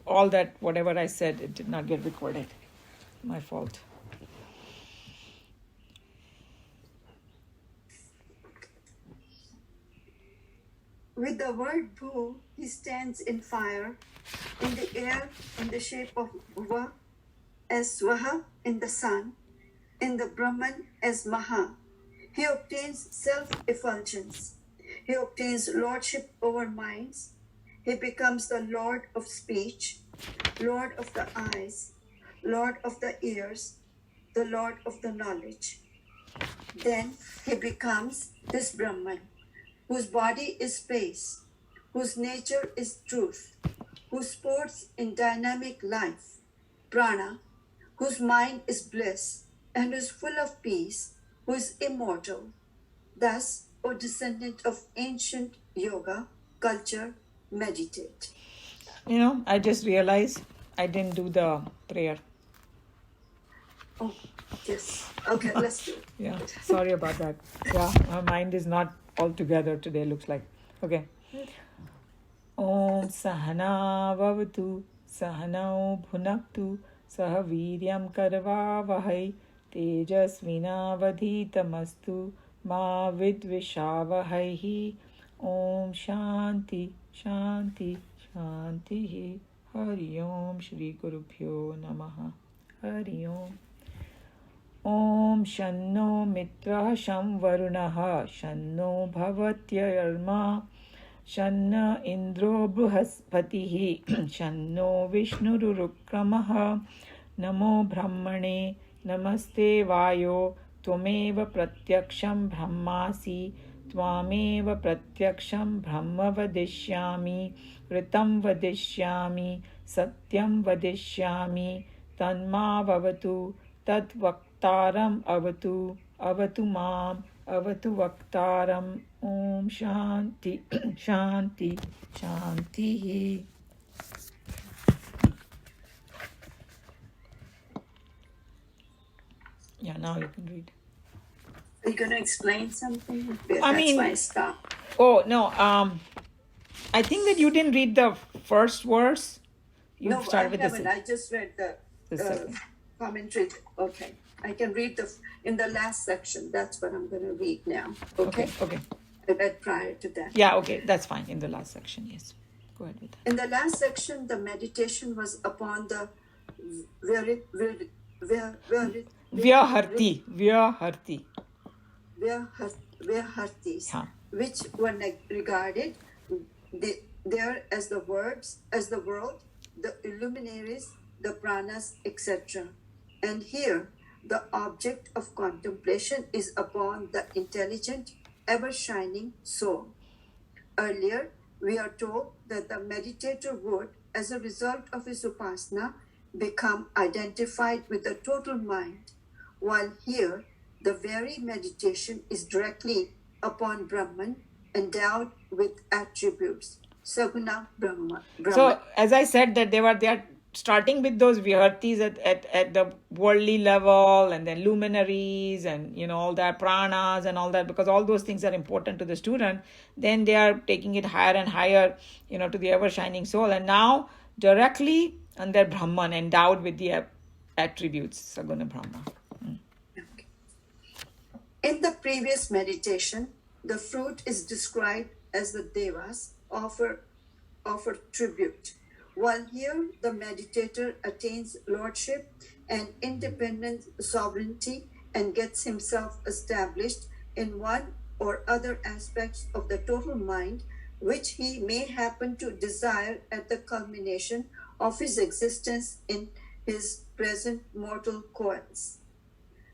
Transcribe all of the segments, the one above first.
all that, whatever I said, it did not get recorded. My fault. With the word bhu, he stands in fire, in the air, in the shape of bhuva, as swaha in the sun, in the Brahman as maha. He obtains self-effulgence. He obtains lordship over minds. He becomes the Lord of speech, Lord of the eyes, Lord of the ears, the Lord of the knowledge. Then he becomes this Brahman, whose body is space, whose nature is truth, who sports in dynamic life, prana, whose mind is bliss, and who is full of peace, who is immortal. Thus, O descendant of ancient yoga, culture, meditate. I just realized I didn't do the prayer. Oh, yes. Okay, let's do it. Yeah, sorry about that. Yeah, my mind is not all together today, looks like. Okay. Om Sahana Vavatu Sahanao Bhunaktu Saha Viryam Karva Vahai Tejasvinavadhitamastu Ma Vidvishavahaihi. Om Shanti Shanti Shanti. Hari Om Shri Gurubhyo Namaha. Hari Om. Om Shanno Mitra Sham Varunaha Shanno Bhavatyarma Shanna Indro Bruhaspatihi Shanno Vishnurukramaha Namo Brahmane Namaste Vayo Tvameva Pratyaksham Brahmasi Tvameva Pratyaksham Brahma Vadishyami Ritam Vadishyami Satyam Vadishyami Tanma Vavatu Tat Vaktaram Avatu Avatu Mam Avatu Vaktaram. Om Shanti Shanti Shanti. Yeah, now you can read. Are you going to explain something? That's why I stopped. Oh, no. I think that you didn't read the first verse. No, I haven't. I just read the commentary. Okay. I can read in the last section. That's what I'm going to read now. Okay. I read prior to that. Yeah, okay. That's fine. In the last section, yes. Go ahead with that. In the last section, the meditation was upon the Vyahartis, which were regarded there as the words, as the world, the luminaries, the pranas, etc. And here, the object of contemplation is upon the intelligent, ever-shining soul. Earlier, we are told that the meditator would, as a result of his upasana, become identified with the total mind, while here, the very meditation is directly upon Brahman, endowed with attributes. Saguna Brahma. So, as I said, that they are starting with those vihartis at the worldly level, and then luminaries, and all that pranas and all that, because all those things are important to the student. Then they are taking it higher and higher, to the ever shining soul, and now directly under Brahman, endowed with the attributes, Saguna Brahma. In the previous meditation, the fruit is described as the devas offer tribute, while here the meditator attains lordship and independent sovereignty and gets himself established in one or other aspects of the total mind, which he may happen to desire at the culmination of his existence in his present mortal coils.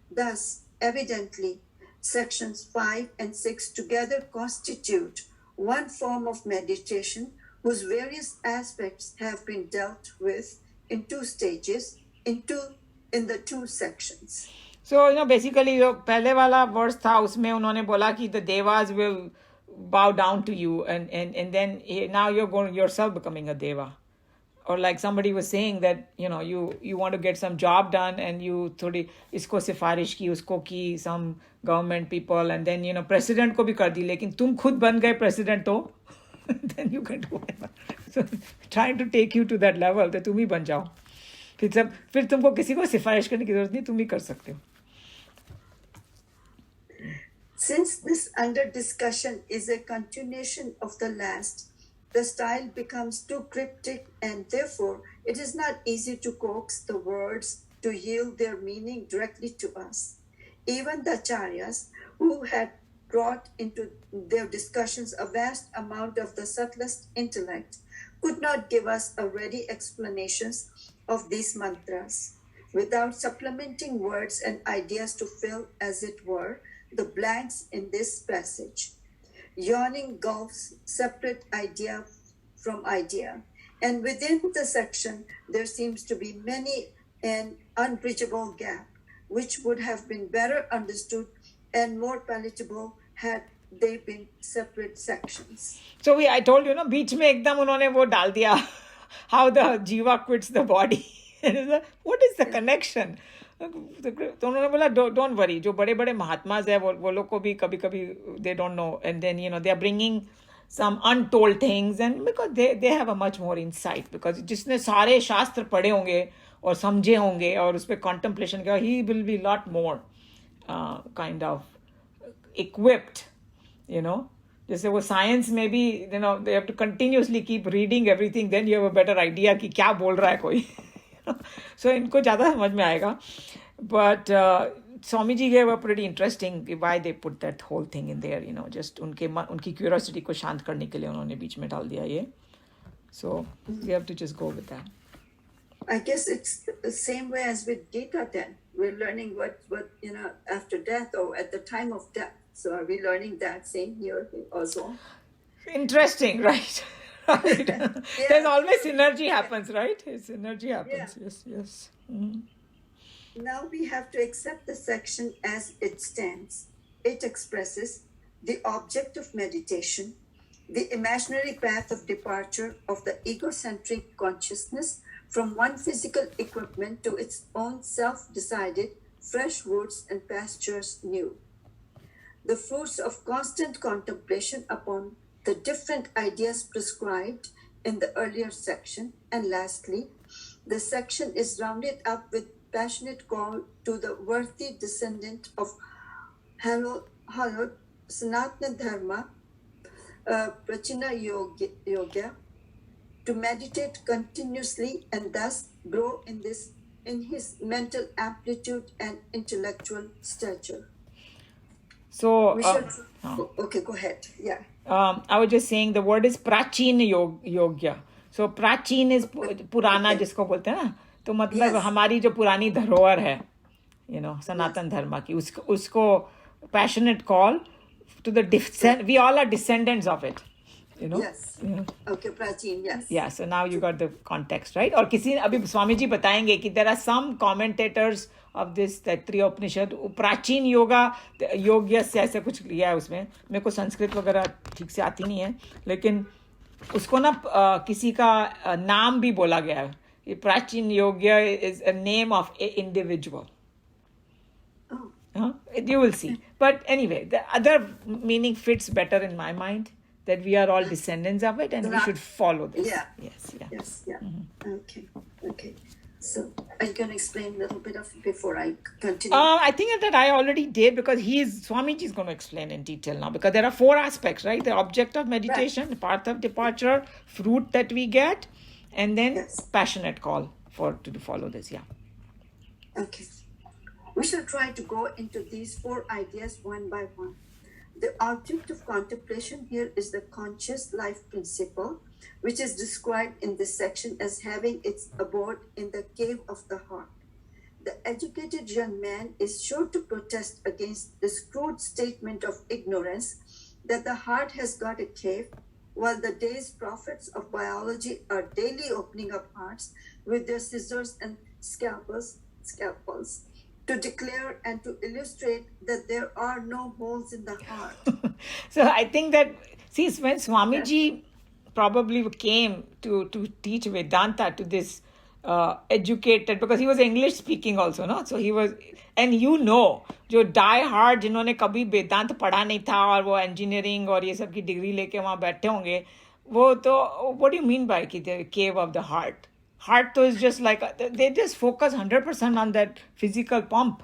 Thus, evidently, sections 5 and 6 together constitute one form of meditation whose various aspects have been dealt with in two stages, in the two sections. So, basically, जो पहले वाला verse था, उसमें उन्होंने बोला कि the devas will bow down to you, and then now you're going yourself becoming a deva. Or like somebody was saying that, you want to get some job done, and you थोड़ी इसको सिफारिश की, उसको की, some government people, and then, president को भी कर दी, लेकिन तुम खुद बन गए president तो then you can do whatever. So trying to take you to that level that तुम ही बन जाओ. फिर तुमको किसी को सिफारिश करने की जरूरत नहीं, तुम ही कर सकते हो. Since this under discussion is a continuation of the last, the style becomes too cryptic, and therefore it is not easy to coax the words to yield their meaning directly to us. Even the acharyas, who had brought into their discussions a vast amount of the subtlest intellect, could not give us a ready explanations of these mantras. Without supplementing words and ideas to fill, as it were, the blanks in this passage. Yawning gulfs separate idea from idea, and within the section there seems to be many an unbridgeable gap, which would have been better understood and more palatable had they been separate sections. So I told you, बीच में एकदम उन्होंने वो डाल दिया, how the jiva quits the body. What is the connection? तो उन्होंने बोला don't worry, जो बड़े बड़े महात्माज है वो लोग को भी कभी कभी they don't know, and then they are bringing some untold things, and because they have a much more insight, because जिसने सारे शास्त्र पढ़े होंगे और समझे होंगे और उस पर contemplation किया, he will be lot more kind of equipped, जैसे वो science में भी they have to continuously keep reading everything, then you have a better idea कि क्या बोल रहा है कोई. So इनको ज़्यादा समझ में आएगा. But Swamiji gave a pretty interesting why they put that whole thing in there, just उनकी curiosity को शांत करने के लिए उन्होंने बीच में डाल दिया ये. So we have to just go with that. I guess it's the same way as with Geeta then. We're learning what after death or at the time of death. So are we learning that same here also? Interesting, right? Right. Yeah. There's always synergy happens, right? Synergy happens. Yeah. Yes. Mm. Now we have to accept the section as it stands. It expresses the object of meditation, the imaginary path of departure of the egocentric consciousness from one physical equipment to its own self-decided, fresh woods and pastures new. The fruits of constant contemplation upon the different ideas prescribed in the earlier section, and lastly, the section is rounded up with passionate call to the worthy descendant of hallowed Sanatana Dharma, Prachina Yoga, to meditate continuously and thus grow in his mental amplitude and intellectual stature. So, okay, go ahead. Yeah. I was just saying the word is Prachin Yogya. So Prachin is Purana जिसको बोलते हैं ना, तो मतलब हमारी जो पुरानी धरोहर है, सनातन धर्म की, उसको passionate call to the we all are descendants of it. Yes. Okay, Prachin, yes. Yeah, so now you got the context, right? और अभी स्वामी जी बताएंगे कि there are some commentators of this Taittriya Upanishad, प्राचीन योग्य से ऐसा कुछ लिया है उसमें. मेरे को संस्कृत वगैरह ठीक से आती नहीं है, लेकिन उसको ना किसी का नाम भी बोला गया है. ये प्राचीन योग्य is a name of an individual. You will see. But anyway, the other meaning fits better in my mind, that we are all descendants of it and we should follow this. Yeah. Yes, yeah. Yes, yeah. Mm-hmm. Okay. So, are you going to explain a little bit of it before I continue? I think that I already did, because Swamiji is going to explain in detail now, because there are 4 aspects, right? The object of meditation, the path of departure, fruit that we get, and then passionate call to follow this, yeah. Okay. We shall try to go into these 4 ideas one by one. The object of contemplation here is the conscious life principle, which is described in this section as having its abode in the cave of the heart. The educated young man is sure to protest against this crude statement of ignorance that the heart has got a cave, while the day's prophets of biology are daily opening up hearts with their scissors and scalpels to declare and to illustrate that there are no holes in the heart. So I think that, when Swamiji probably came to teach Vedanta to this educated, because he was English speaking also, no? So he was, and जो die hard जिन्होंने कभी वेदांत पढ़ा नहीं था और वो engineering और ये सब की डिग्री लेके वहाँ बैठे होंगे, What do you mean by the cave of the heart? Heart is just like, they just focus 100% on that physical pump.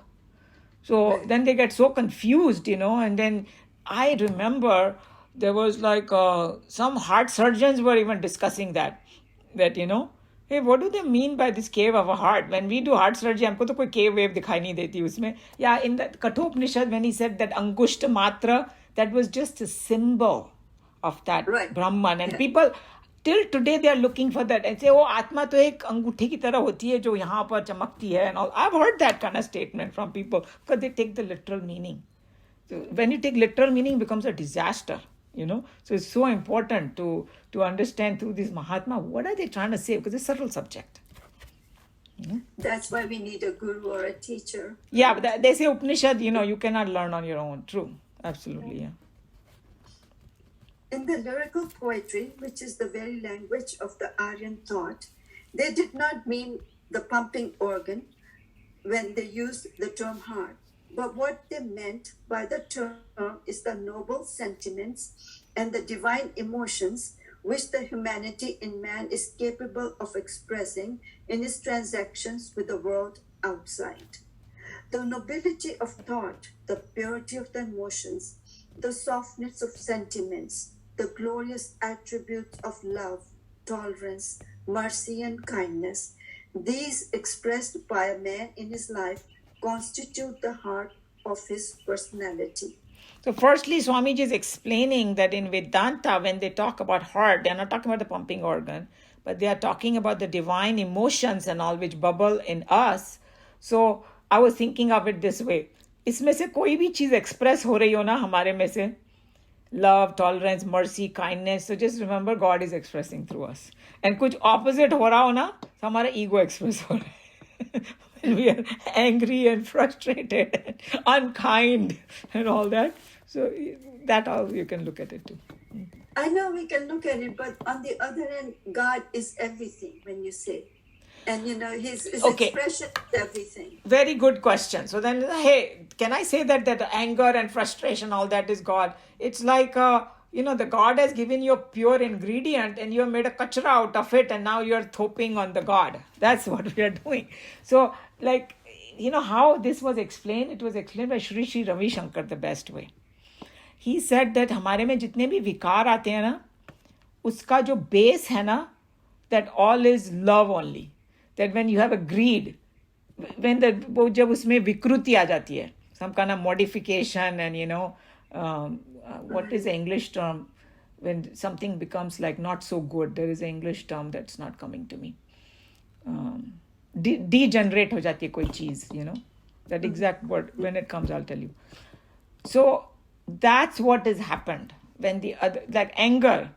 So then they get so confused, and then I remember there was like some heart surgeons were even discussing that, hey, what do they mean by this cave of a heart? When we do heart surgery, हमको तो कोई cave wave दिखाई नहीं देती उसमें. Yeah, in the Kathopanishad, when he said that Angushta Matra, that was just a symbol of that Right. Brahman. And people, till today, they are looking for that and say, oh, Atma to ek अंगूठी की तरह होती है जो यहाँ पर चमकती है and all. I've heard that kind of statement from people because they take the literal meaning. So when you take literal meaning, it becomes a disaster. So it's so important to understand through this Mahatma, what are they trying to say? Because it's a subtle subject. That's why we need a guru or a teacher. Yeah, but they say Upanishad, you cannot learn on your own. True. Absolutely, yeah. In the lyrical poetry, which is the very language of the Aryan thought, they did not mean the pumping organ when they used the term heart. But what they meant by the term is the noble sentiments and the divine emotions which the humanity in man is capable of expressing in his transactions with the world outside. The nobility of thought, the purity of the emotions, the softness of sentiments, the glorious attributes of love, tolerance, mercy, and kindness, these expressed by a man in his life constitute the heart of his personality. So firstly, Swamiji is explaining that in Vedanta, when they talk about heart, they're not talking about the pumping organ, but they are talking about the divine emotions and all which bubble in us. So I was thinking of it this way. इसमें से कोई भी चीज express हो रही हो ना हमारे में से, love, tolerance, mercy, kindness. So just remember, God is expressing through us. And कुछ opposite हो रहा हो ना, तो हमारा ego express हो रहा है. When we are angry and frustrated and unkind and all that. So that all you can look at it too. I know we can look at it, but on the other hand, God is everything when you say. And his Okay. expression is everything. Very good question. So then, hey, can I say that anger and frustration, all that is God? It's like, the God has given you a pure ingredient and you have made a kachra out of it and now you're thoping on the God. That's what we are doing. So, like, how this was explained? It was explained by Shri Ravi Shankar the best way. He said that हमारे में जितने भी विकार आते हैं ना, उसका जो base है ना, that all is love only. That when you have a greed, when जब उसमें विकृति आ जाती है, some kind of modification and what is the English term when something becomes like not so good? There is an English term that's not coming to me. Degenerate हो जाती है कोई चीज, that exact word. When it comes, I'll tell you. So that's what has happened when the other, like anger.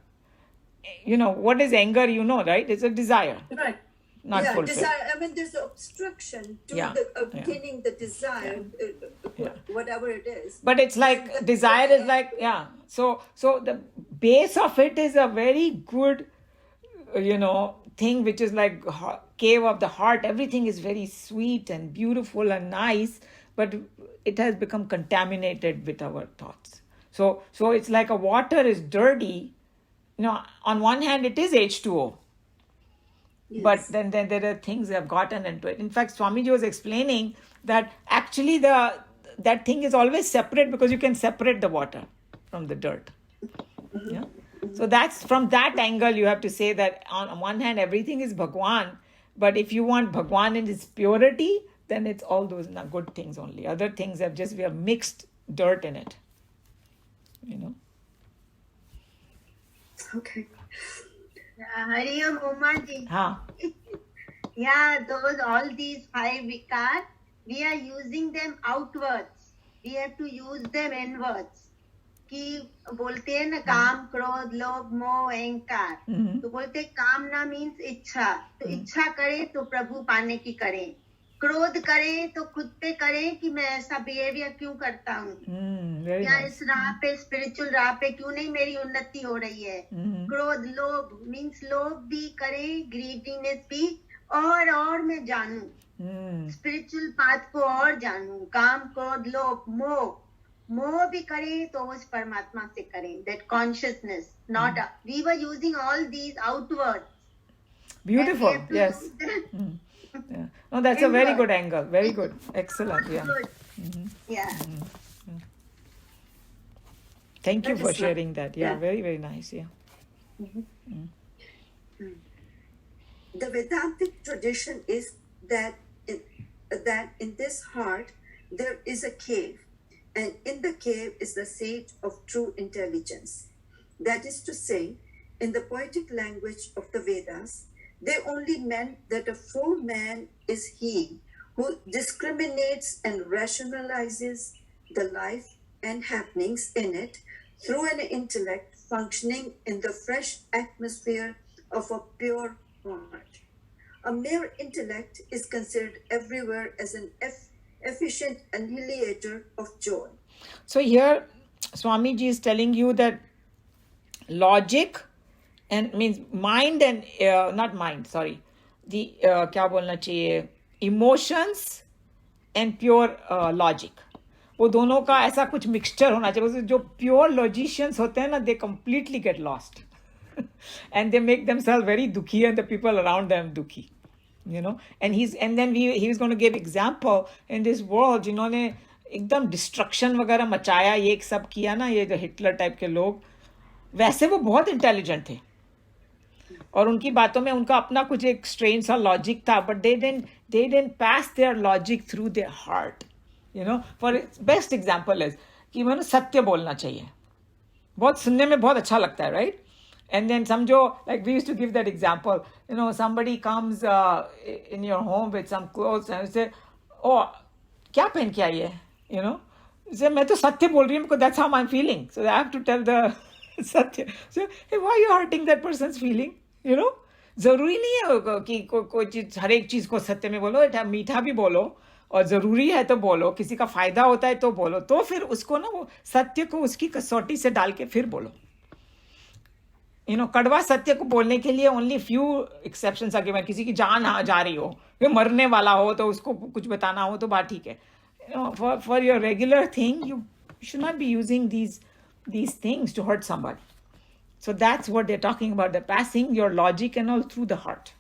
What is anger? Right? It's a desire. Right. Not fulfilled. Desire. I mean, there's an obstruction to obtaining the desire, whatever it is. But it's like desire is like, So the base of it is a very good, thing which is like cave of the heart. Everything is very sweet and beautiful and nice, but it has become contaminated with our thoughts. So it's like a water is dirty. On one hand, it is H2O. Yes. But then there are things that have gotten into it. In fact, Swamiji was explaining that actually that thing is always separate because you can separate the water from the dirt. Mm-hmm. Yeah. So that's from that angle you have to say that on one hand everything is Bhagwan, but if you want Bhagwan in its purity, then it's all those good things only. Other things we have mixed dirt in it. Okay. Hari Om Uma ji. Haan. Yeah, all these 5 vikar, we are using them outwards. We have to use them inwards. कि बोलते हैं ना काम क्रोध लोभ मोह अहंकार, तो बोलते कामना मीन्स इच्छा, तो इच्छा करे तो प्रभु पाने की करे, क्रोध करे तो खुद पे करे कि मैं ऐसा बिहेवियर क्यों करता हूँ, या इस राह पे स्पिरिचुअल राह पे क्यों नहीं मेरी उन्नति हो रही है. क्रोध लोभ मीन्स लोभ भी करे, ग्रीडीनेस भी, और मैं जानूं स्पिरिचुअल पाथ को और जानूं. काम क्रोध लोभ मोह, मोह भी करें तो उस परमात्मा से करें. That consciousness, not we were using all these outwards, and we Beautiful. have to Yes. use them Yeah. No, that's a very good inward. angle. Very good. Excellent. Yeah. Good. Yeah. Thank you That for is sharing that. Yeah. yeah. Very, very nice. Yeah. The Vedantic tradition is that in this heart there is a cave, and in the cave is the seat of true intelligence. That is to say, in the poetic language of the Vedas, they only meant that a full man is he who discriminates and rationalizes the life and happenings in it through an intellect functioning in the fresh atmosphere of a pure heart. A mere intellect is considered everywhere as an efficient annihilator of joy. So here, Swamiji is telling you that logic and means mind and not mind, sorry, the क्या बोलना चाहिए, emotions and pure logic. वो दोनों का ऐसा कुछ mixture होना चाहिए. जो प्योर लॉजिशियंस होते हैं ना, दे completely get lost and they make themselves very dukhi and the people around them dukhi, you know. And then he was going to give example in this world जिन्होंने एकदम destruction वगैरह मचाया, ये सब किया ना, ये जो हिटलर टाइप के लोग, वैसे वो बहुत इंटेलिजेंट थे और उनकी बातों में उनका अपना कुछ एक स्ट्रेन सा लॉजिक था, but they didn't pass their logic through their heart, you know. For best example is कि मैंने सत्य बोलना चाहिए, बहुत सुनने में बहुत अच्छा लगता है, राइट? And then समझो, like we used to give that example, you know, somebody comes in your home with some clothes and say, oh, क्या पहन के आई है, you know. Say, मैं तो सत्य बोल रही हूँ because that's how I'm feeling, so I have to tell the सत्य. So, hey, why are you hurting that person's feeling, you know? जरूरी नहीं है कि कोई चीज, हर एक चीज को सत्य में बोलो, मीठा भी बोलो, और जरूरी है तो बोलो, किसी का फायदा होता है तो बोलो, तो फिर उसको ना वो सत्य को उसकी कसौटी से डाल के फिर बोलो. You know, कड़वा सत्य को बोलने के लिए only few exceptions are given. किसी की जान जा रही हो, वो मरने वाला हो, तो उसको कुछ बताना हो तो बात ठीक है. You know, for your regular thing, you should not be using these things to hurt somebody. So that's what they're talking about, the passing your logic and all through the heart.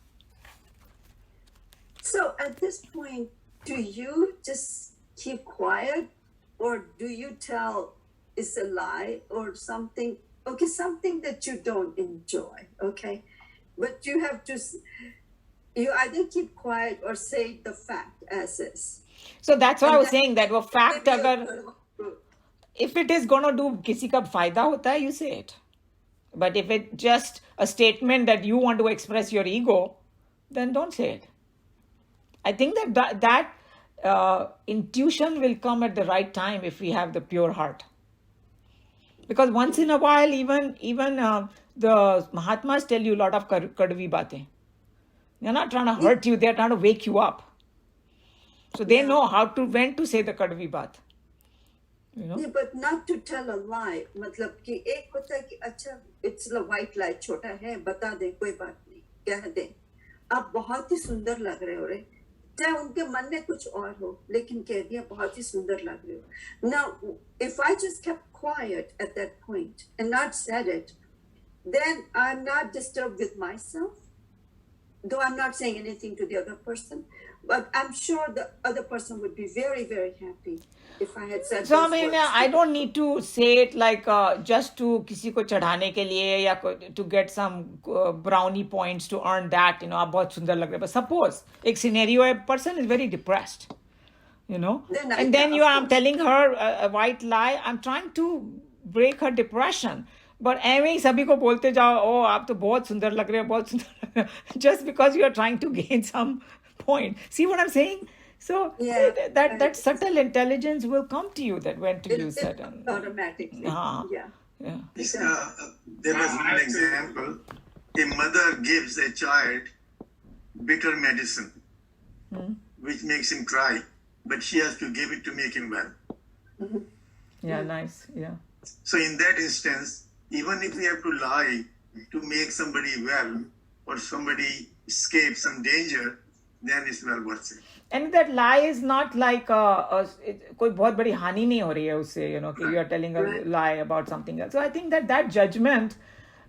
So at this point, do you just keep quiet, or do you tell it's a lie or something? Okay, something that you don't enjoy, okay? But you have to, you either keep quiet or say the fact as is. So that's why And I was that saying that वो fact maybe अगर, if it is going to do किसी का फायदा होता है, you say it. But if it's just a statement that you want to express your ego, then don't say it. I think that intuition will come at the right time if we have the pure heart. Because once in a while, even the Mahatmas tell you a lot of kadvi baatein. They're not trying to hurt you; they're trying to wake you up. So they know when to say the kadvi baat. You know? Yeah, but not to tell a lie. मतलब कि एक होता है कि अच्छा, it's a white lie, छोटा है, बता दे, कोई बात नहीं, कह दे, आप बहुत ही सुंदर लग रहे हो रे, चाहे उनके मन में कुछ और हो, लेकिन कह दिया बहुत ही सुंदर लग रहे हो. Now, if I just kept quiet at that point and not said it, then I'm not disturbed with myself, though I'm not saying anything to the other person, but I'm sure the other person would be very, very happy if I had said So those I mean, words. I don't need to say it like just to किसी को चढ़ाने के लिए या to get some brownie points to earn that, you know, आप बहुत सुंदर लग रहे हैं. But suppose एक scenario, a person is very depressed, you know, and then I'm telling her a white lie. I'm trying to break her depression. But ऐਵੇਂ ही सभी को बोलते जाओ, oh, आप तो बहुत सुंदर लग रहे हो, बहुत सुंदर लग रहे हो, just because you are trying to gain some point. See what I'm saying? So that subtle intelligence will come to you, that when to use it. Automatically. Yeah. There was one example. A mother gives a child bitter medicine, which makes him cry, but she has to give it to make him well. Mm-hmm. Yeah, nice. Yeah. So in that instance, even if we have to lie to make somebody well or somebody escape some danger, then it's well worth it. And that lie is not like कोई बहुत बड़ी हानि नहीं हो रही है उससे, कि you are telling a lie about something else. So I think that judgment,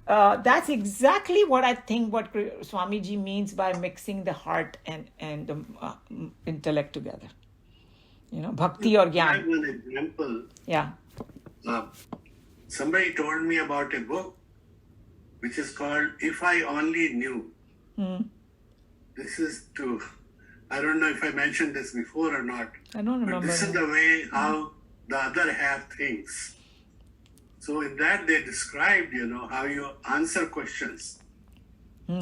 that's exactly what I think what Swamiji means by mixing the heart and the intellect together. Bhakti or I have Gyan. one example. Yeah. Somebody told me about a book which is called If I Only Knew. This is I don't know if I mentioned this before or not. I don't remember. But this is the way how the other half thinks. So in that they described, how you answer questions.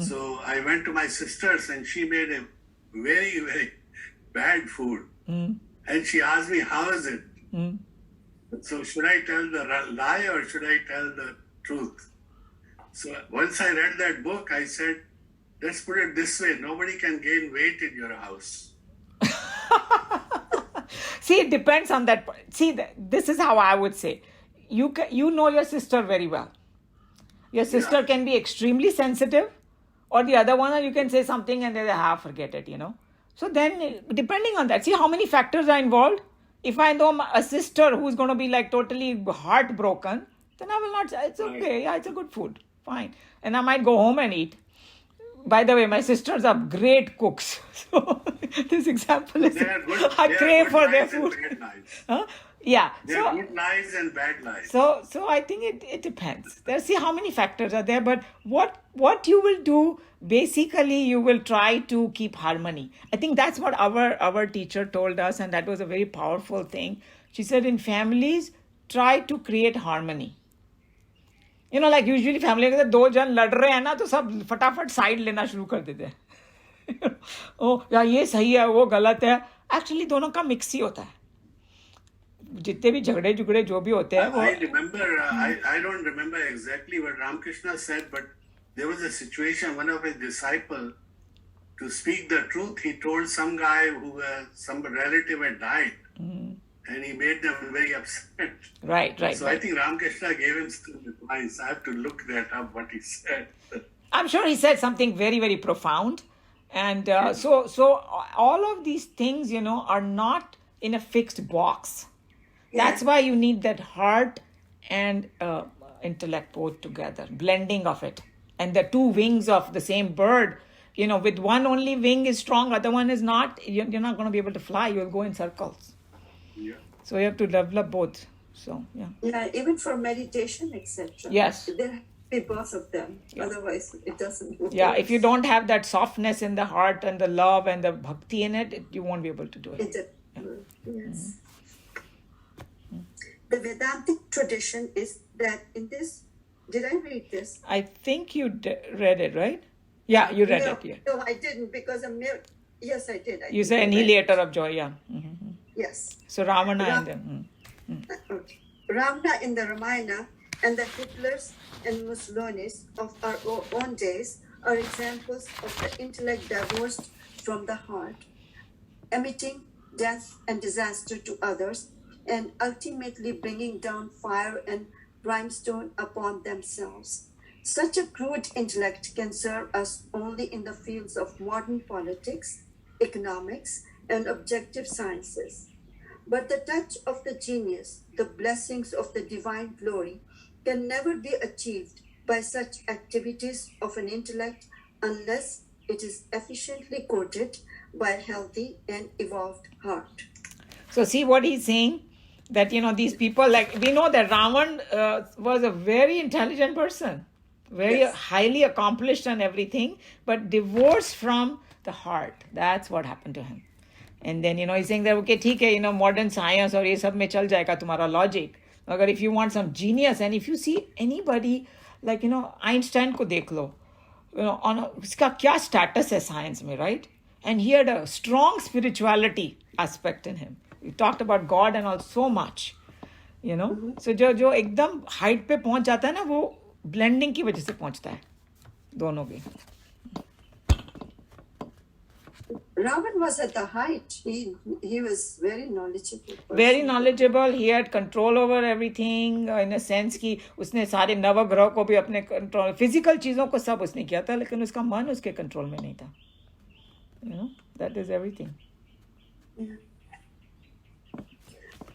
So I went to my sister's and she made a very, very bad food. And she asked me, how is it? So should I tell the lie or should I tell the truth? So once I read that book, I said, let's put it this way, nobody can gain weight in your house. See, it depends on that. See, this is how I would say. You know your sister very well. Your sister can be extremely sensitive, or the other one, you can say something and they say, forget it, So then, depending on that, see how many factors are involved. If I know a sister who's going to be like totally heartbroken, then I will not say, it's okay, yeah, it's a good food, fine. And I might go home and eat. By the way, my sisters are great cooks. So this example is, I crave for their food. Huh? Yeah. There are good lies and bad lies. So I think it depends. See how many factors are there, but what you will do, basically you will try to keep harmony. I think that's what our teacher told us, and that was a very powerful thing. She said in families, try to create harmony. Like usually family के अंदर दो जन लड़ रहे हैं ना, तो सब फटाफट साइड लेना शुरू कर देते हैं. ओ या ये सही है वो गलत है. Actually दोनों का मिक्स ही होता है. जितने भी झगड़े जुगड़े जो भी होते हैं वो. I remember, I don't remember exactly what Ramakrishna said, but there was a situation, one of his disciples, to speak the truth, he told some guy some relative had died. And he made them very upset. Right. So I think Ramakrishna gave him some advice. I have to look that up, what he said. I'm sure he said something very, very profound. And so all of these things, are not in a fixed box. That's why you need that heart and intellect both together, blending of it. And the two wings of the same bird, with one only wing is strong, other one is not, you're not going to be able to fly. You'll go in circles. Yeah. So you have to develop both. So, yeah. Yeah, even for meditation, etc. Yes. There have to be both of them. Yeah. Otherwise, it doesn't work. Yeah, if you don't have that softness in the heart and the love and the bhakti in it, you won't be able to do it. Yes. The Vedantic tradition is that in this, did I read this? I think you read it, right? Yeah, you read it. Yeah. No, I didn't because yes, I did. You say annihilator of joy, yeah. Yes. So Ravana and them. Okay. Ravana in the Ramayana and the Hitlers and Mussolinis of our own days are examples of the intellect divorced from the heart, emitting death and disaster to others, and ultimately bringing down fire and brimstone upon themselves. Such a crude intellect can serve us only in the fields of modern politics, economics, and objective sciences. But the touch of the genius, the blessings of the divine glory, can never be achieved by such activities of an intellect unless it is efficiently courted by a healthy and evolved heart. So see what he's saying? That, these people, like, we know that Ravan was a very intelligent person, very highly accomplished and everything, but divorced from the heart. That's what happened to him. And then, he's saying that, okay, ठीक है, modern science और ये सब में चल जाएगा तुम्हारा logic. Agar if you want some genius, and if you see anybody, like, Einstein को देख लो, उसका क्या status है science में, right? And he had a strong spirituality aspect in him. He talked about God and all so much, So जो एकदम height पे पहुंच जाता है ना, वो blending की वजह से पहुंचता है, दोनों भी. Ravan was at the height. He was very knowledgeable. Very knowledgeable. He had control over everything in a sense कि उसने सारे नवग्रह को भी अपने कंट्रोल, फिजिकल चीजों को सब उसने किया था, लेकिन उसका मन उसके कंट्रोल में नहीं था. That is everything. Yeah.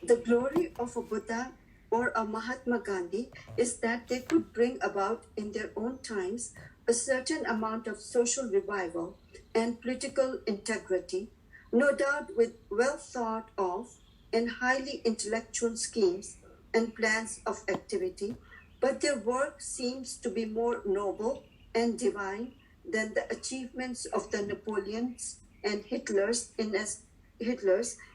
The glory of a Buddha or a Mahatma Gandhi is that they could bring about in their own times a certain amount of social revival and political integrity, no doubt with well thought of and highly intellectual schemes and plans of activity, but their work seems to be more noble and divine than the achievements of the Napoleons and Hitlers,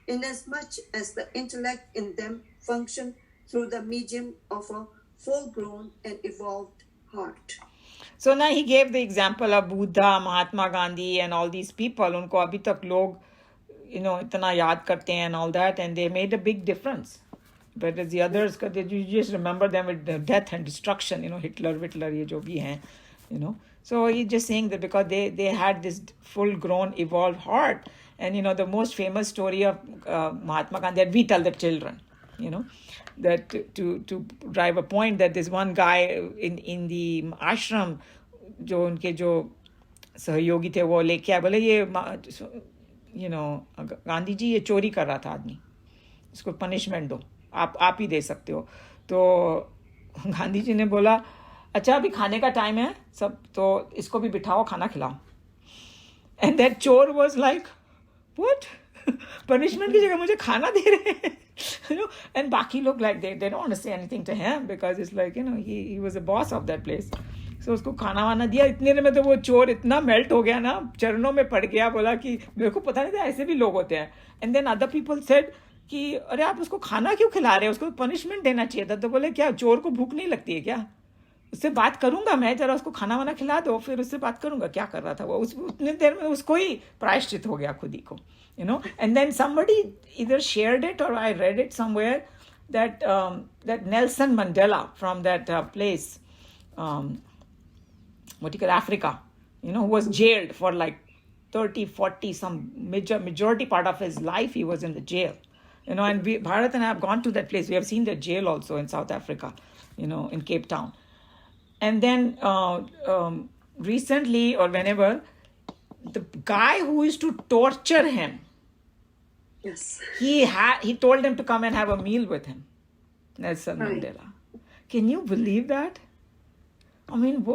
inasmuch as the intellect in them functioned through the medium of a full-grown and evolved heart. So now he gave the example of Buddha, Mahatma Gandhi, and all these people. उनको अभी तक लोग, इतना याद करते हैं and all that, and they made a big difference. But as the others, you just remember them with death and destruction. Hitler, ये जो भी हैं, So he's just saying that because they had this full-grown, evolved heart, and the most famous story of Mahatma Gandhi that we tell the children, that to drive a point that this one guy in the ashram, जो उनके जो सहयोगी थे वो लेके आए, बोले ये गांधी जी ये चोरी कर रहा था आदमी, इसको पनिशमेंट दो, आप ही दे सकते हो. तो गांधी जी ने बोला अच्छा अभी खाने का टाइम है सब, तो इसको भी बिठाओ खाना खिलाओ. एंड दैट चोर वाज लाइक व्हाट, पनिशमेंट की जगह मुझे खाना दे रहे हैं. And बाकी लोग like they don't want to say anything to him because it's like he was a boss of that place. So उसको खाना वाना दिया. इतने देर में तो वो चोर इतना मेल्ट हो गया ना, चरणों में पड़ गया, बोला कि मेरे को पता नहीं था ऐसे भी लोग होते हैं. And then other people said कि अरे आप उसको खाना क्यों खिला रहे हैं, उसको पनिशमेंट देना चाहिए था. तो बोले क्या चोर को भूख नहीं लगती है क्या, उससे बात करूंगा मैं, जरा उसको खाना वाना खिला दो फिर उससे बात करूंगा क्या कर रहा था वो. उतने देर में उसको ही प्रायश्चित हो गया खुद ही को. And then somebody either shared it or I read it somewhere that that Nelson Mandela from that place, what you call Africa, who was jailed for like 30, 40, some majority part of his life he was in the jail. And Bharat and I have gone to that place. We have seen the jail also in South Africa, in Cape Town. And then recently or whenever, the guy who used to torture him, yes, he told him to come and have a meal with him, Nelson right. Mandela. Can you believe that? I mean,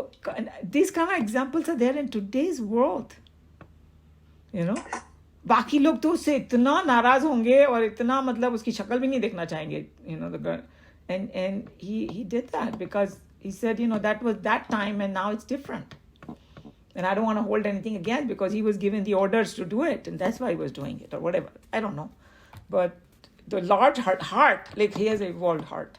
these kind of examples are there in today's world. बाकी लोग तो उससे इतना नाराज होंगे और इतना मतलब उसकी शक्ल भी नहीं देखना चाहेंगे, the girl. And he did that because he said, that was that time and now it's different. And I don't want to hold anything against because he was given the orders to do it and that's why he was doing it or whatever. I don't know. But the large heart, like he has an evolved heart.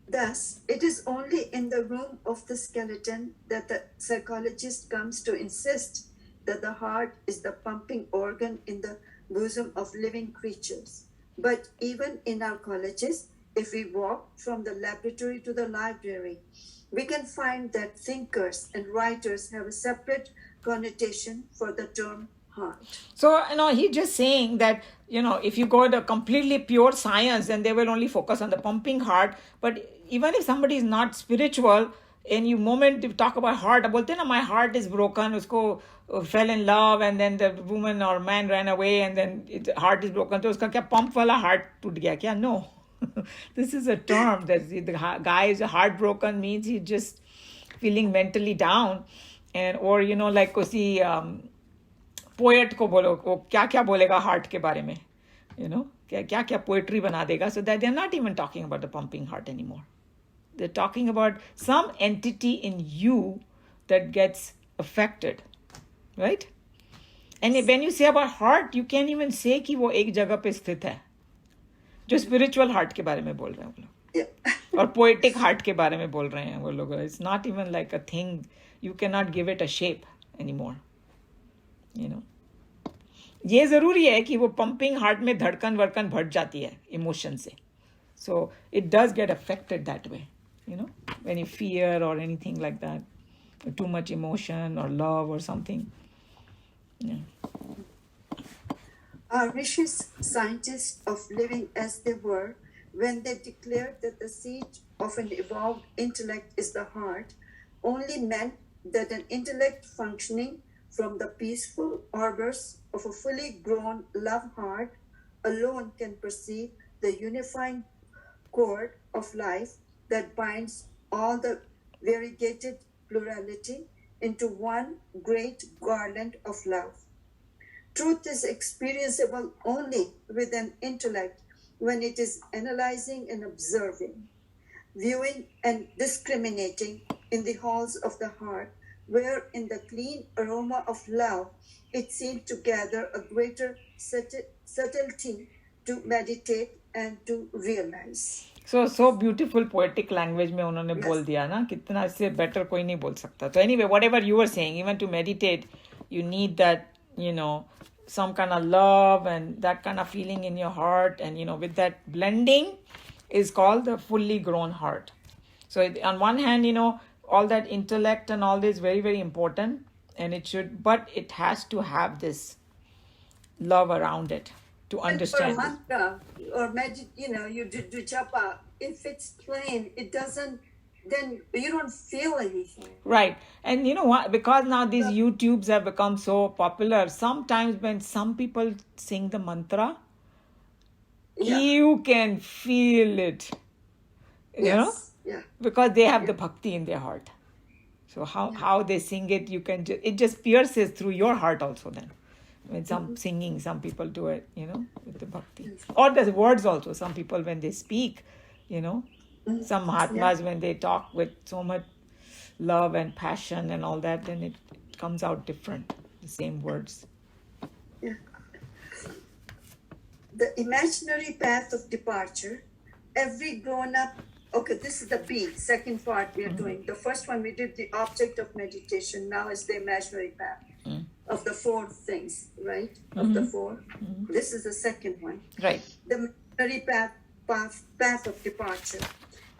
Thus, it is only in the room of the skeleton that the psychologist comes to insist that the heart is the pumping organ in the bosom of living creatures. But even in our colleges, if we walk from the laboratory to the library, we can find that thinkers and writers have a separate connotation for the term heart. So, he's just saying that, if you go to completely pure science, then they will only focus on the pumping heart. But even if somebody is not spiritual, in you moment you talk about heart, bolte na, my heart is broken, usko fell in love and then the woman or man ran away and then heart is broken. So uska kya pump wala heart toot gaya kya? No. This is a term that the guy is heartbroken means he's just feeling mentally down. And or like usi poet को बोलो वो क्या क्या बोलेगा heart के बारे में, क्या क्या पोएट्री बना देगा. So that they're not even talking about the pumping heart anymore. They're talking about some entity in you that gets affected, right? And when you say about heart, you can't even say कि वो एक जगह पे स्थित है. जो spiritual heart के बारे में बोल रहे हैं वो लोग, और poetic heart के बारे में बोल रहे हैं वो लोग. It's not even like a thing. You cannot give it a shape anymore. ये जरूरी है कि वो pumping heart में धड़कन वर्कन बढ़ जाती है emotion से. So it does get affected that way, when you fear or anything like that, or too much emotion or love or something. Yeah. Our rishis, scientists of living as they were, when they declared that the seat of an evolved intellect is the heart, only meant that an intellect functioning from the peaceful orbits of a fully grown love heart alone can perceive the unifying cord of life that binds all the variegated plurality into one great garland of love. Truth is experienceable only with an intellect when it is analyzing and observing, viewing and discriminating in the halls of the heart, where in the clean aroma of love it seems to gather a greater subtlety to meditate and to realize. So beautiful poetic language में उन्होंने Yes. बोल दिया ना, कितना इससे better कोई नहीं बोल सकता. So anyway, whatever you were saying, even to meditate, you need that, some kind of love and that kind of feeling in your heart, and with that blending is called the fully grown heart. So on one hand, all that intellect and all this very, very important, and but it has to have this love around it to understand. For a mantra or you do japa, if it's plain, it doesn't, then you don't feel anything. Right. And you know what? Because now these YouTubes have become so popular, sometimes when some people sing the mantra, you can feel it. You know? Yeah. Because they have the bhakti in their heart. So how they sing it, it just pierces through your heart also then. When singing, some people do it, with the bhakti. Or the words also. Some people when they speak, some Mahatmas when they talk with so much love and passion and all that, then it comes out different, the same words. Yeah. The imaginary path of departure, every grown-up, okay, this is the B, second part we are doing. The first one we did the object of meditation, now is the imaginary path of the four things, right? Of the four. This is the second one. Right. The imaginary path of departure.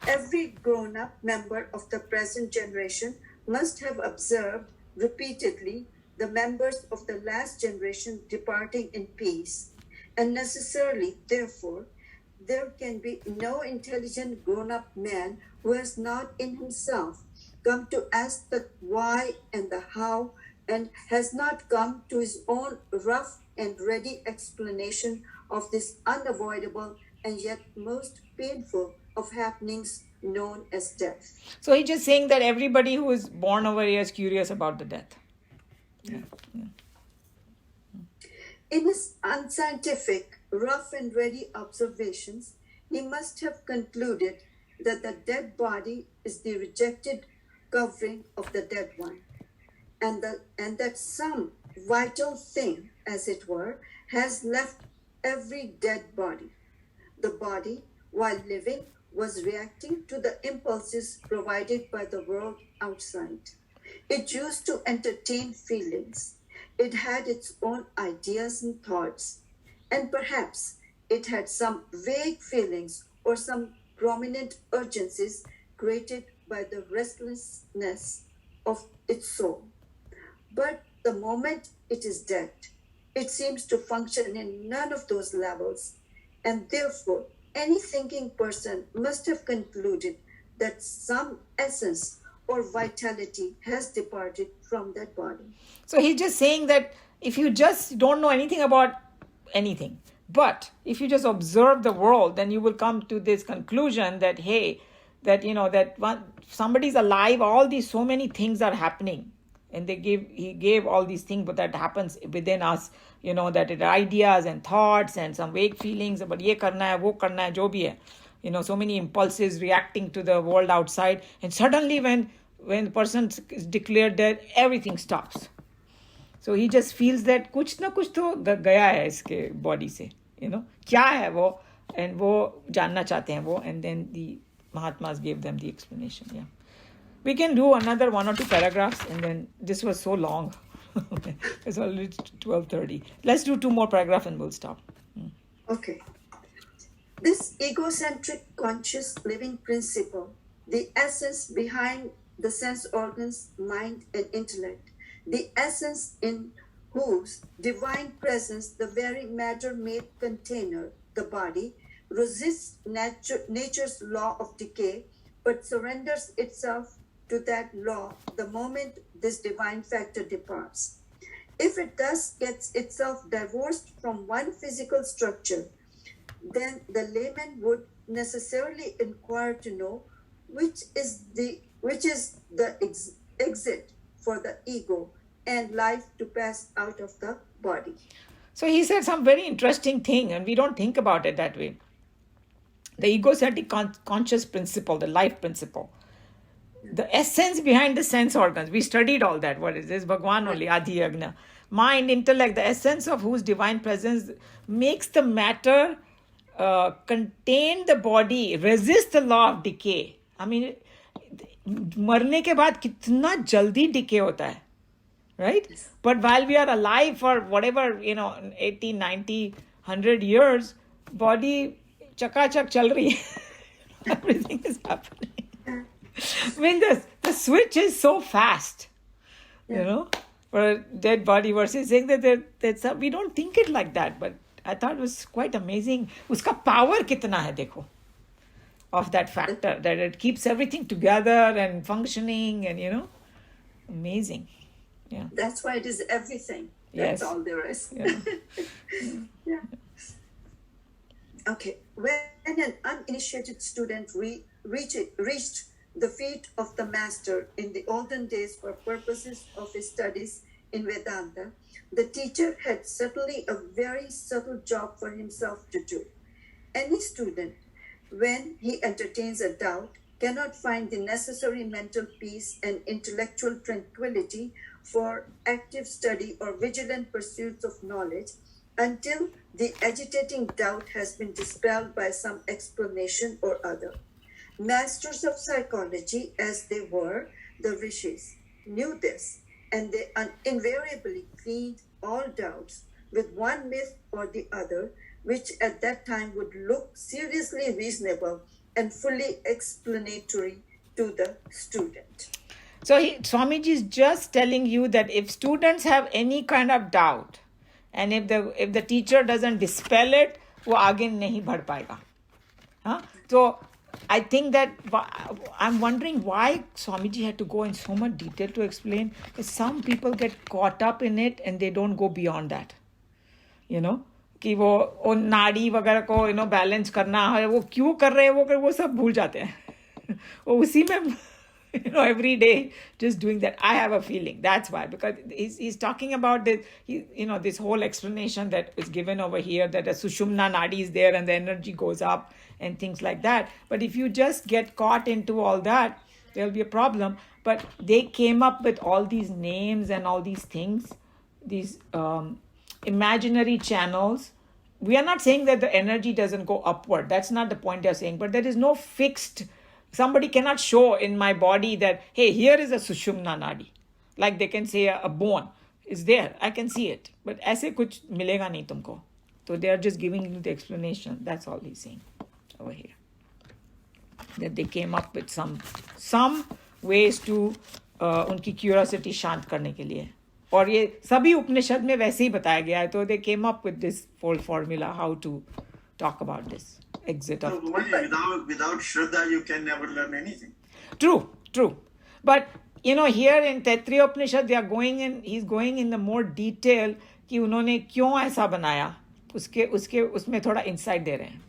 Every grown-up member of the present generation must have observed repeatedly the members of the last generation departing in peace, and necessarily, therefore, there can be no intelligent grown-up man who has not in himself come to ask the why and the how, and has not come to his own rough and ready explanation of this unavoidable and yet most painful of happenings known as death. So he's just saying that everybody who is born over here is curious about the death. Yeah. In his unscientific, rough and ready observations, he must have concluded that the dead body is the rejected covering of the dead one, and that some vital thing, as it were, has left every dead body. The body, while living, was reacting to the impulses provided by the world outside. It used to entertain feelings. It had its own ideas and thoughts, and perhaps it had some vague feelings or some prominent urgencies created by the restlessness of its soul. But the moment it is dead, it seems to function in none of those levels, and therefore any thinking person must have concluded that some essence or vitality has departed from that body. So he's just saying that if you just don't know anything about anything, but if you just observe the world, then you will come to this conclusion that, hey, that, somebody's alive, so many things are happening. And he gave all these things, but that happens within us, that it ideas and thoughts and some vague feelings about ye karna hai, wo karna hai, jo bhi hai. So many impulses reacting to the world outside. And suddenly when the person is declared dead, everything stops. So he just feels that kuch na kuch to gaya hai iske body se, kya hai wo, and wo janna chahte hain wo, and then the Mahatmas gave them the explanation. Yeah. We can do another 1 or 2 paragraphs, and then this was so long. It's already 12:30. Let's do 2 more paragraphs and we'll stop. Okay. This egocentric conscious living principle, the essence behind the sense organs, mind and intellect, the essence in whose divine presence the very matter-made container, the body, resists nature's law of decay, but surrenders itself to that law the moment this divine factor departs. If it thus gets itself divorced from one physical structure, then the layman would necessarily inquire to know which is the exit for the ego and life to pass out of the body. So he said some very interesting thing, and we don't think about it that way. The egocentric conscious principle, the life principle, the essence behind the sense organs. We studied all that. What is this? Bhagwan only, Adi Yagna. Mind, intellect, the essence of whose divine presence makes the matter contain the body, resist the law of decay. I mean, मरने के बाद कितना जल्दी decay होता है, right? But while we are alive for whatever, 80, 90, 100 years, body chakachak chal rahi hai. Everything is happening. I mean, the switch is so fast, for a dead body versus saying that we don't think it like that, but I thought it was quite amazing. Uska power kitna hai, dekho, of that factor, that it keeps everything together and functioning and, amazing. Yeah. That's why it is everything. Yes. That's all there is. Yeah. Yeah. Okay. When an uninitiated student reached the feet of the master in the olden days for purposes of his studies in Vedanta, the teacher had certainly a very subtle job for himself to do. Any student, when he entertains a doubt, cannot find the necessary mental peace and intellectual tranquility for active study or vigilant pursuits of knowledge until the agitating doubt has been dispelled by some explanation or other. Masters of psychology, as they were, the rishis, knew this, and they invariably cleaned all doubts with one myth or the other, which at that time would look seriously reasonable and fully explanatory to the student. So Swamiji is just telling you that if students have any kind of doubt, and if the teacher doesn't dispel it, वो आगे नहीं बढ़ पाएगा. So I think that I'm wondering why Swamiji had to go in so much detail to explain. Because some people get caught up in it and they don't go beyond that. कि वो नाड़ी वगैरह को balance करना है, वो क्यों कर रहे हैं वो सब भूल जाते हैं. वो उसी में every day just doing that. I have a feeling that's why, because he's talking about this, this whole explanation that is given over here, that a sushumna nadi is there and the energy goes up and things like that. But if you just get caught into all that, there'll be a problem. But they came up with all these names and all these things, these imaginary channels. We are not saying that the energy doesn't go upward. That's not the point they're saying. But there is no fixed. Somebody cannot show in my body that, hey, here is a sushumna nadi. Like they can say a bone is there. I can see it. But ऐसे कुछ मिलेगा नहीं तुमको. So they are just giving you the explanation. That's all he's saying over here. That they came up with some ways to उनकी curiosity शांत करने के लिए. और ये सभी उपनिषद में वैसे ही बताया गया है. तो they came up with this whole formula how to talk about this. Exit of without Shraddha, you can never learn anything. True. But, here in Taittriya Upanishad, he's going in the more detail कि उन्होंने क्यों ऐसा बनाया. उसमें थोड़ा insight दे रहे हैं.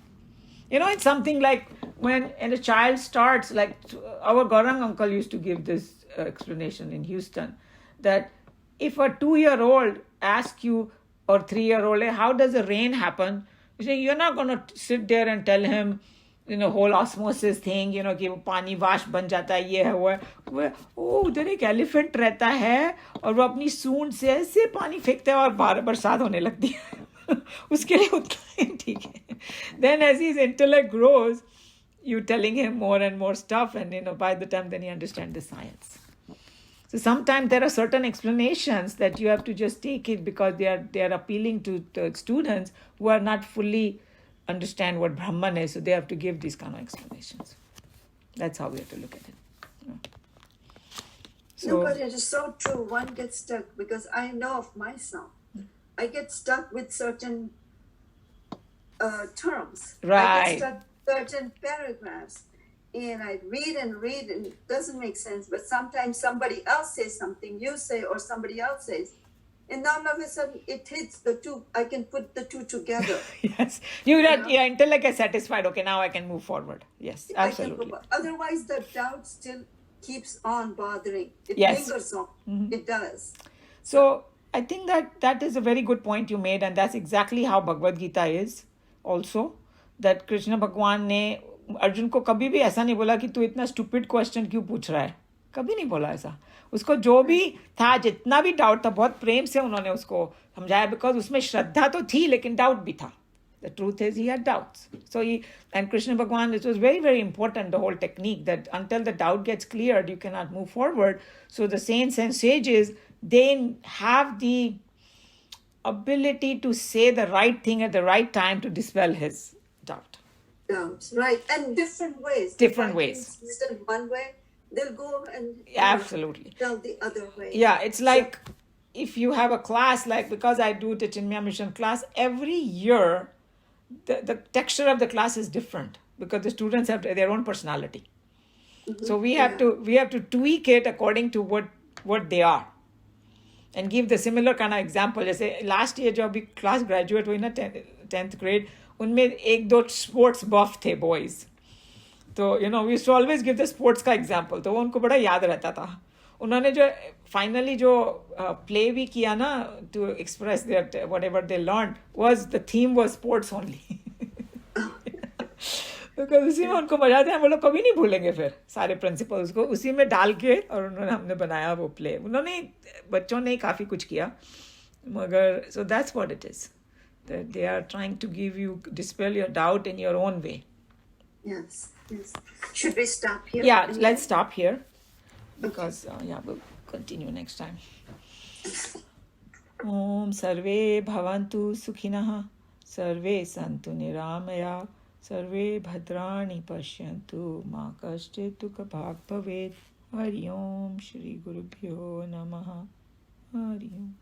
It's something like when a child starts, like our Gaurang uncle used to give this explanation in Houston, that if a 2-year-old asks you, or 3-year-old, how does the rain happen? You're not going to sit there and tell him, whole osmosis thing, कि वो पानी वाष्प बन जाता है, ये है वो है. उधर एक एलिफेंट रहता है और वो अपनी सूंड से ऐसे पानी फेंकता है और बरसात होने लगती है. उसके लिए उतना ही ठीक है. Then as his intellect grows, you telling him more and more stuff, and by the time then he understands the science. So sometimes there are certain explanations that you have to just take it because they are appealing to the students who are not fully understand what Brahman is. So they have to give these kind of explanations. That's how we have to look at it. No, but it is so true. One gets stuck because I know of myself. I get stuck with certain terms. Right. I get stuck with certain paragraphs. and I read and it doesn't make sense. But sometimes somebody else says something, you say, or somebody else says, and all of a sudden it hits the two. I can put the two together. Yes. Until I get satisfied. Okay, now I can move forward. Yes, absolutely. Otherwise, the doubt still keeps on bothering. It Yes. lingers on. It does. So I think that is a very good point you made, and that's exactly how Bhagavad Gita is also. That Krishna Bhagwan ने अर्जुन को कभी भी ऐसा नहीं बोला कि तू इतना स्टूपिड क्वेश्चन क्यों पूछ रहा है, कभी नहीं बोला ऐसा. उसको जो भी था, जितना भी डाउट था, बहुत प्रेम से उन्होंने उसको समझाया, बिकॉज उसमें श्रद्धा तो थी लेकिन डाउट भी था. The truth is he had doubts. So and Krishna Bhagwan, it was very, very important, the whole technique, that until the doubt gets cleared, you cannot move forward. So the saints and sages, they have the ability to say the right thing at the right time to dispel his doubt. Doubts, right. And different ways. Different ways. Instead of one way, they'll go and absolutely tell the other way. Yeah, it's like if you have a class, like because I do the Chinmaya Mission class, every year, the texture of the class is different because the students have their own personality. So we have to tweak it according to what they are, and give the similar kind of example. जैसे last year जब अभी class graduate हुई ना 10th grade, उनमें एक दो sports buff थे boys. तो we used to always give the sports का example. तो वो उनको बड़ा याद रहता था. उन्होंने जो finally जो play भी किया ना to express their whatever they learned, the theme was sports only. Because उसी में उनको मजा आता है, वो लोग कभी नहीं भूलेंगे फिर सारे प्रिंसिपल्स को उसी में डाल के, और हमने बनाया वो प्ले. उन्होंने बच्चों ने काफ़ी कुछ किया, मगर so that's what it is, that they are trying to give you, dispel your doubt in your own way. Yes. Should we stop here? Yeah, let's stop here because we'll continue next time. Om Sarve Bhavantu Sukhinah, Sarve Santu Niramaya, Sarve Bhadrani Pashyantu, Ma Kashchitu Kabhag Bhavet. Hari Om Shri Gurubhyo Namaha. Hari Om.